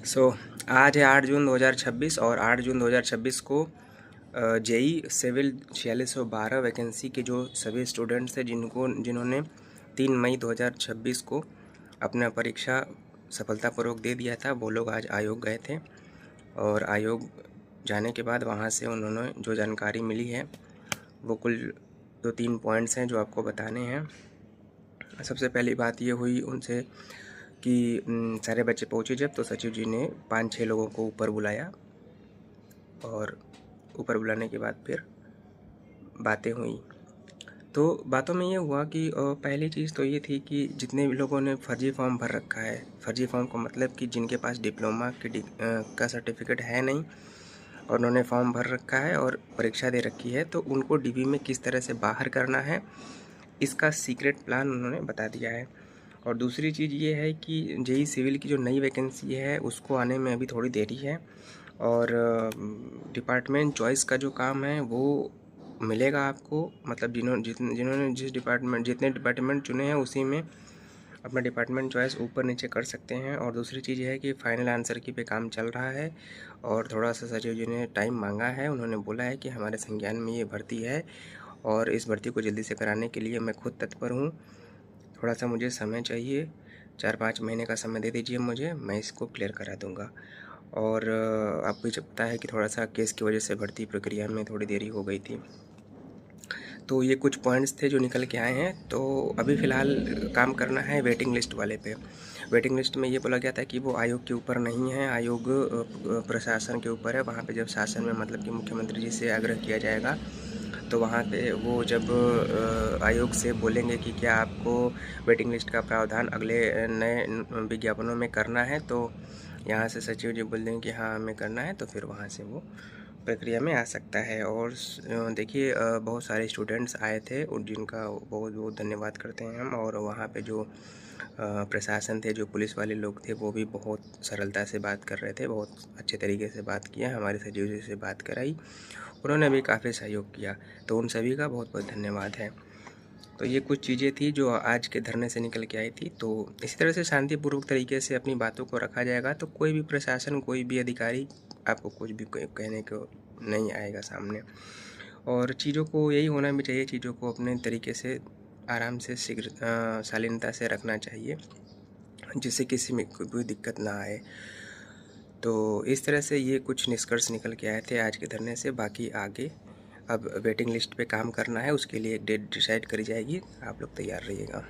सो आज है 8 जून 2026 और 8 जून 2026 को जेई सिविल 4612 वैकेंसी के जो सभी स्टूडेंट्स थे जिन्होंने 3 मई 2026 को अपना परीक्षा सफलतापूर्वक दे दिया था, वो लोग आज आयोग गए थे। और आयोग जाने के बाद वहाँ से उन्होंने जो जानकारी मिली है वो कुल 2-3 पॉइंट्स हैं जो आपको बताने हैं। सबसे पहली बात ये हुई उनसे कि सारे बच्चे पहुँचे जब, तो सचिव जी ने 5-6 लोगों को ऊपर बुलाया और ऊपर बुलाने के बाद फिर बातें हुई। तो बातों में ये हुआ कि पहली चीज़ तो ये थी कि जितने भी लोगों ने फर्जी फॉर्म भर रखा है, फर्जी फॉर्म का मतलब कि जिनके पास डिप्लोमा का सर्टिफिकेट है नहीं और उन्होंने फॉर्म भर रखा है और परीक्षा दे रखी है, तो उनको डीबी में किस तरह से बाहर करना है इसका सीक्रेट प्लान उन्होंने बता दिया है। और दूसरी चीज़ ये है कि जेई सिविल की जो नई वैकेंसी है उसको आने में अभी थोड़ी देरी है और डिपार्टमेंट चॉइस का जो काम है वो मिलेगा आपको, मतलब जिन्होंने जितने डिपार्टमेंट चुने हैं उसी में अपना डिपार्टमेंट चॉइस ऊपर नीचे कर सकते हैं। और दूसरी चीज़ है कि फाइनल आंसर की पे काम चल रहा है और थोड़ा सा सचिव जी ने टाइम मांगा है। उन्होंने बोला है कि हमारे संज्ञान में ये भर्ती है और इस भर्ती को जल्दी से कराने के लिए मैं खुद तत्पर हूँ। थोड़ा सा मुझे समय चाहिए, 4-5 महीने का समय दे दीजिए मुझे, मैं इसको क्लियर करा दूँगा। और आपको ये पता है कि थोड़ा सा केस की वजह से भर्ती प्रक्रिया में थोड़ी देरी हो गई थी। तो ये कुछ पॉइंट्स थे जो निकल के आए हैं। तो अभी फ़िलहाल काम करना है वेटिंग लिस्ट वाले पे। वेटिंग लिस्ट में ये बोला गया था कि वो आयोग के ऊपर नहीं है, आयोग प्रशासन के ऊपर है। वहाँ पे जब शासन में मतलब कि मुख्यमंत्री जी से आग्रह किया जाएगा तो वहाँ पे वो जब आयोग से बोलेंगे कि क्या आपको वेटिंग लिस्ट का प्रावधान अगले नए विज्ञापनों में करना है, तो यहाँ से सचिव जी बोल देंगे कि हाँ हमें करना है, तो फिर वहाँ से वो प्रक्रिया में आ सकता है। और देखिए बहुत सारे स्टूडेंट्स आए थे और जिनका बहुत बहुत धन्यवाद करते हैं हम। और वहाँ पे जो प्रशासन थे, जो पुलिस वाले लोग थे, वो भी बहुत सरलता से बात कर रहे थे, बहुत अच्छे तरीके से बात किया, हमारे सचिव जी से बात कराई, उन्होंने भी काफ़ी सहयोग किया। तो उन सभी का बहुत बहुत धन्यवाद है। तो ये कुछ चीज़ें थी जो आज के धरने से निकल के आई थी। तो इसी तरह से शांतिपूर्वक तरीके से अपनी बातों को रखा जाएगा तो कोई भी प्रशासन, कोई भी अधिकारी आपको कुछ भी कहने को नहीं आएगा सामने। और चीज़ों को यही होना भी चाहिए, चीज़ों को अपने तरीके से आराम से शीघ्र शालीनता से रखना चाहिए जिससे किसी में कोई दिक्कत ना आए। तो इस तरह से ये कुछ निष्कर्ष निकल के आए थे आज के धरने से। बाकी आगे अब वेटिंग लिस्ट पे काम करना है, उसके लिए एक डेट डिसाइड करी जाएगी, आप लोग तैयार रहिएगा।